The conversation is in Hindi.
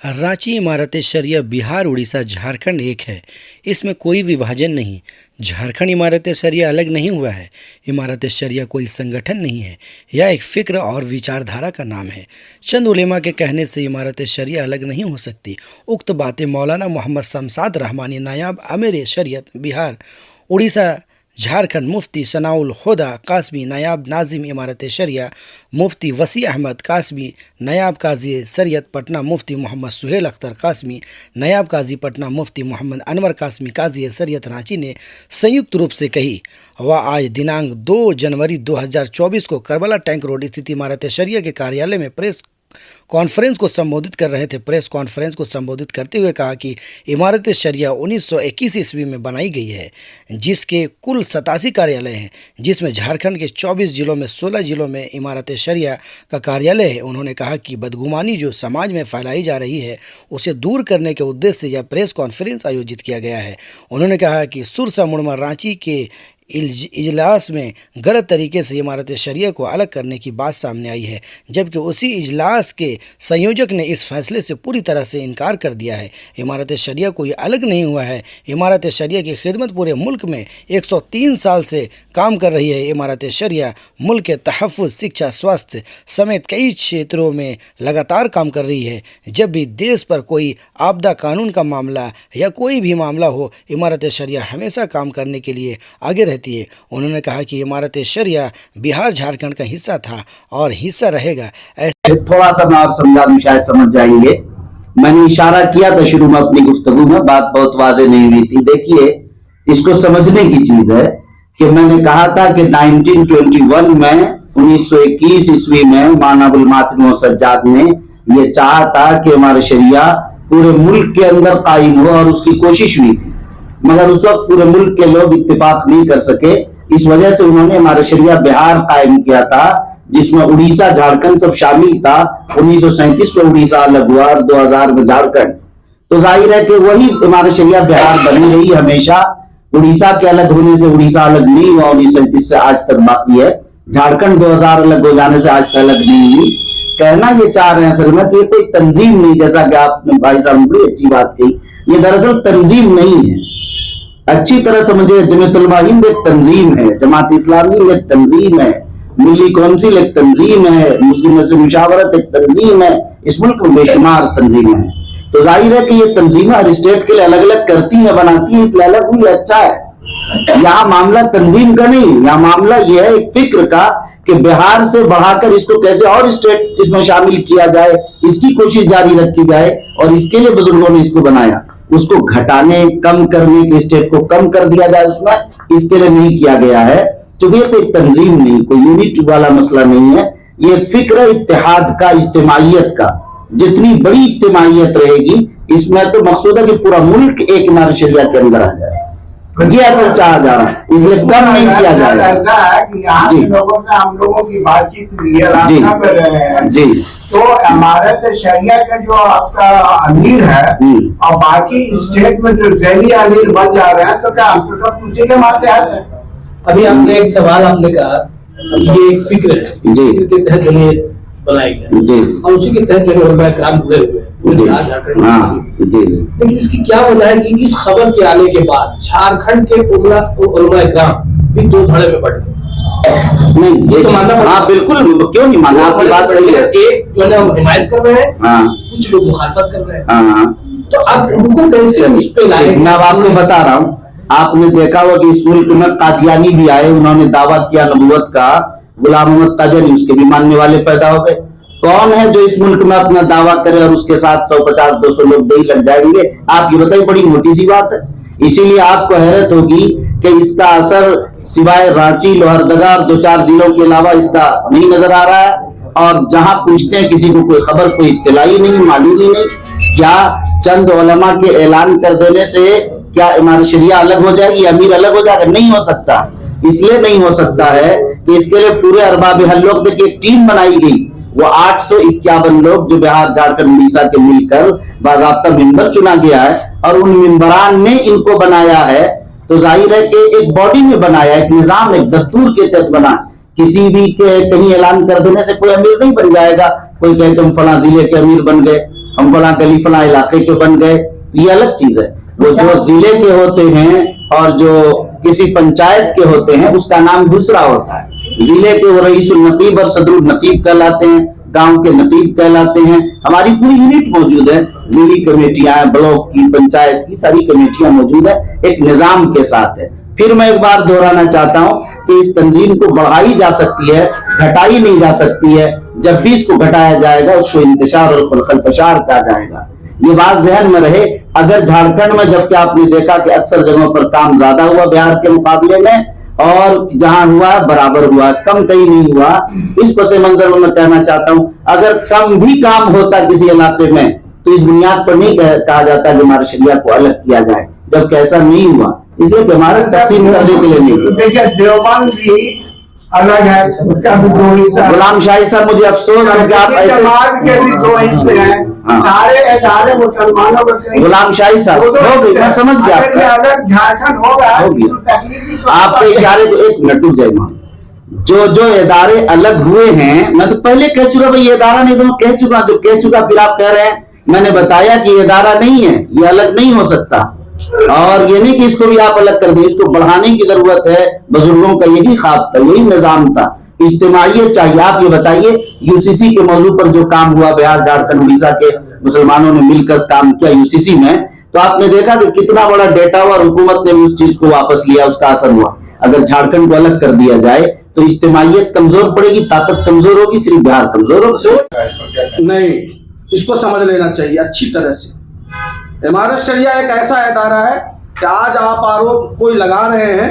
रांची इमारत शरिया बिहार, उड़ीसा, झारखंड एक है। इसमें कोई विभाजन नहीं। झारखंड इमारत शरिया अलग नहीं हुआ है। इमारत शरिया कोई संगठन नहीं है, यह एक फ़िक्र और विचारधारा का नाम है। चंद उलेमा के कहने से इमारत शरिया अलग नहीं हो सकती। उक्त बातें मौलाना मोहम्मद शमशाद रहमानी, नायाब अमीर शरीयत बिहार, उड़ीसा, झारखंड, मुफ्ती सनाउल हुदा कासमी, नायाब नाजिम इमारत शरिया, मुफ्ती वसी अहमद कासमी, नायाब काजी शरीयत पटना, मुफ्ती मोहम्मद सुहेल अख्तर कासमी, नायाब काजी पटना, मुफ्ती मोहम्मद अनवर कासमी, काजी शरीयत रांची ने संयुक्त रूप से कही। वह आज दिनांक 2 जनवरी 2024 को करबला टैंक रोड स्थित इमारत शरिया के कार्यालय में प्रेस कॉन्फ्रेंस को संबोधित कर रहे थे। प्रेस कॉन्फ्रेंस को संबोधित करते हुए कहा कि इमारत शरिया 1921 ईस्वी में बनाई गई है, जिसके कुल 87 कार्यालय हैं, जिसमें झारखंड के 24 जिलों में 16 जिलों में इमारत शरिया का कार्यालय है। उन्होंने कहा कि बदगुमानी जो समाज में फैलाई जा रही है, उसे दूर करने के उद्देश्य से यह प्रेस कॉन्फ्रेंस आयोजित किया गया है। उन्होंने कहा कि सुरसा मुड़मा रांची के इजलास में गलत तरीके से इमारत शरिया को अलग करने की बात सामने आई है, जबकि उसी इजलास के संयोजक ने इस फैसले से पूरी तरह से इनकार कर दिया है। इमारत शरिया कोई अलग नहीं हुआ है। इमारत शरिया की खिदमत पूरे मुल्क में 103 साल से काम कर रही है। इमारत शरिया मुल्क के तहफ़्फ़ुज़, शिक्षा, स्वास्थ्य समेत कई क्षेत्रों में लगातार काम कर रही है। जब भी देश पर कोई आपदा, कानून का मामला या कोई भी मामला हो, इमारत शरिया हमेशा काम करने के लिए आगे रहती है। उन्होंने कहा कि इमारत शरिया बिहार, झारखंड का हिस्सा था और हिस्सा रहेगा। थोड़ा सा मैं और समझा दूं, शायद समझ जाएंगे। मैंने इशारा किया था शुरू में अपनी गुफ्तगू में, बात बहुत वाज़ेह नहीं हुई थी। देखिए, इसको समझने की चीज है कि मैंने कहा था कि 1921 में 1921 ईस्वी में मौलाना अबुल मासिम सज्जाद ने यह चाहा था कि हमारा शरिया पूरे मुल्क के अंदर कायम हो, और उसकी कोशिश हुई थी, मगर उस वक्त पूरे मुल्क के लोग इत्तेफाक नहीं कर सके। इस वजह से उन्होंने इमारत शरिया बिहार कायम किया था, जिसमें उड़ीसा, झारखंड सब शामिल था। 1937 में उड़ीसा अलग हुआ और 2000 में झारखंड। तो जाहिर है कि वही इमारत शरिया बिहार बनी रही हमेशा। उड़ीसा के अलग होने से उड़ीसा अलग नहीं हुआ, 1937 से आज तक बाकी है। झारखंड 2000 अलग हो जाने से आज तक अलग नहीं हुई। कहना ये चाह रहे हैं असल में कि कोई तंजीम नहीं, जैसा कि आपने भाई साहब ने बड़ी अच्छी बात कही, ये दरअसल तंजीम नहीं है। अच्छी तरह समझे, जमीयत उलमा हिंद एक तंजीम है, जमात इस्लामी एक तंजीम है, मिली कौंसिल एक तंजीम है, मुस्लिम से मुशावरत एक तंजीम है। इस मुल्क में बेशुमार तंजीमें हैं। तो जाहिर है कि ये तंजीमें हर स्टेट के लिए अलग अलग करती हैं, बनाती हैं, इसलिए अलग हुई, अच्छा है। यहाँ मामला तंजीम का नहीं, यहाँ मामला यह है एक फिक्र का कि बिहार से बढ़ाकर इसको कैसे और स्टेट इसमें शामिल किया जाए, इसकी कोशिश जारी रखी जाए। और इसके लिए बुजुर्गों ने इसको बनाया, उसको घटाने, कम करने के, स्टेट को कम कर दिया जाए उसमें, इसके लिए नहीं किया गया है। तो ये कोई तंजीम नहीं, कोई यूनिट वाला मसला नहीं है। ये फिक्र इत्तेहाद का, इज्तिमाइयत का। जितनी बड़ी इज्तिमाइयत रहेगी, इसमें तो मकसूद है कि पूरा मुल्क एक इमारत शरिया के अंदर आ जाए। ये असल चाहा जा रहा है, इसलिए कम नहीं किया जा रहा है। जी, लोगों से हम लोगों की बातचीत हुई है, जी जी, तो इमारत शरिया का जो आपका अमीर है और बाकी स्टेट में जो जैली अमीर बन जा रहे हैं, तो क्या हम तो सब उसी के माध्यम से। अभी आपने एक सवाल आपने कहा, ये एक फिक्र है जी, के तहत जमीयत बनाई गई जी, और उसी के तहत जो उलमा कराम जुड़े हुए हैं पूरे झारखंड। हाँ जी जी। लेकिन इसकी क्या वजह है कि इस खबर के आने के बाद झारखंड के उलमा कराम भी दो धड़े में पड़ गए? नहीं, ये तो मानना, हाँ बिल्कुल, क्यों नहीं मानना, आपकी बात सही है। एक जो है हिमायत कर रहे हैं, हाँ, कुछ लोग मुखालफत कर रहे हैं। हाँ, तो अब उनको कैसे उस पे लाए? मैं आपको बता रहा हूँ, आपने देखा होगा कि इस मुल्क में कादियानी भी आए, उन्होंने दावा किया नबूवत का, गुलाम मोहम्मद कादियानी, उसके भी मानने वाले पैदा हो गए। कौन है जो इस मुल्क में अपना दावा करे और उसके साथ 150-200 लोग नहीं लग जाएंगे? आप ये बताइए, बड़ी मोटी सी बात है। इसीलिए आपको हैरत होगी कि इसका असर सिवाय रांची, लोहरदगा और 2-4 जिलों के अलावा इसका नहीं नजर आ रहा है। और जहां पूछते हैं किसी को कोई खबर, कोई इत्तलाई नहीं, मालूम ही नहीं। क्या चंद उलमा के ऐलान कर देने से क्या इमारत शरिया अलग हो जाएगी, अमीर अलग हो जाएगा? नहीं हो सकता। इसलिए नहीं हो सकता है कि इसके लिए पूरे अरबाब हल्लोक, देखिए एक टीम बनाई गई, वो 851 लोग जो बिहार, झारखंड, उड़ीसा के मिलकर बाज़ाब्ता मिंबर चुना गया है, और उन मिंबरान ने इनको बनाया है। तो जाहिर है कि एक बॉडी में बनाया, एक निजाम, एक दस्तूर के तहत बना। किसी भी के कहीं ऐलान कर देने से कोई अमीर नहीं बन जाएगा। कोई कहे तुम फला जिले के अमीर बन गए, हम फला गली फला इलाके के बन गए, ये अलग चीज है। वो जो जिले के होते हैं और जो किसी पंचायत के होते हैं उसका नाम दूसरा होता है। जिले के वो रईसुल नकीब और सदरुल नकीब कहलाते हैं, गांव के नकीब कहलाते हैं। हमारी पूरी यूनिट मौजूद है, जिली कमेटियां, ब्लॉक की, पंचायत की सारी कमेटियां मौजूद है, एक निजाम के साथ है। फिर मैं एक बार दोहराना चाहता हूं कि इस तंजीम को बढ़ाई जा सकती है, घटाई नहीं जा सकती है। जब भी इसको घटाया जाएगा उसको इंतशार और खलफशार कहा जाएगा, ये बात जहन में रहे। अगर झारखंड में, जबकि आपने देखा कि अक्सर जगहों पर काम ज्यादा हुआ बिहार के मुकाबले में, और जहां हुआ बराबर हुआ, कम कहीं नहीं हुआ। इस पसे मंजर में मैं कहना चाहता हूं, अगर कम भी काम होता किसी इलाके में तो इस बुनियाद पर नहीं कहा जाता कि हमारे शरिया को अलग किया जाए, जबकि ऐसा नहीं हुआ। इसलिए कि हमारा तकसीम करने के लिए नहीं। देखिए देवबंद भी अलग है, उसका भी दो हिस्सा है। गुलाम शाही साहब, मुझे अफसोस है कि आप ऐसे के भी दो हिस्से हैं। हाँ। सारे मुसलमानों को गुलाम शाही साहब हो गई, मैं समझ गया आपका, अलग झारखंड होगा हो गया। तो तकलीफ तो आपके इशारे को एक मिनट रुक जाए। जो जो इदारे अलग हुए हैं, मैं तो पहले कह चुका भाई, ये इदारा नहीं, तो मैं कह चुका, जो कह चुका फिर आप कह रहे हैं। मैंने बताया कि ये इदारा नहीं है, ये अलग नहीं हो सकता, और ये नहीं कि इसको भी आप अलग कर दें, इसको बढ़ाने की जरूरत है। बुजुर्गों का यही ख्वाब था, यही निजाम था, इज्तिमाइयत चाहिए। आप ये बताइए, यूसीसी के मौजू पर जो काम हुआ, बिहार झारखंड उड़ीसा के मुसलमानों ने मिलकर काम किया यूसीसी में, तो आपने देखा कि कितना बड़ा डेटा हुआ, और हुकूमत ने भी उस चीज को वापस लिया, उसका असर हुआ। अगर झारखंड को अलग कर दिया जाए तो इज्तिमाइयत कमजोर पड़ेगी, ताकत कमजोर होगी, सिर्फ बिहार कमजोर होगा। नहीं, इसको समझ लेना चाहिए अच्छी तरह से। इमारत शरिया एक ऐसा इदारा है कि आज आप आरोप कोई लगा रहे हैं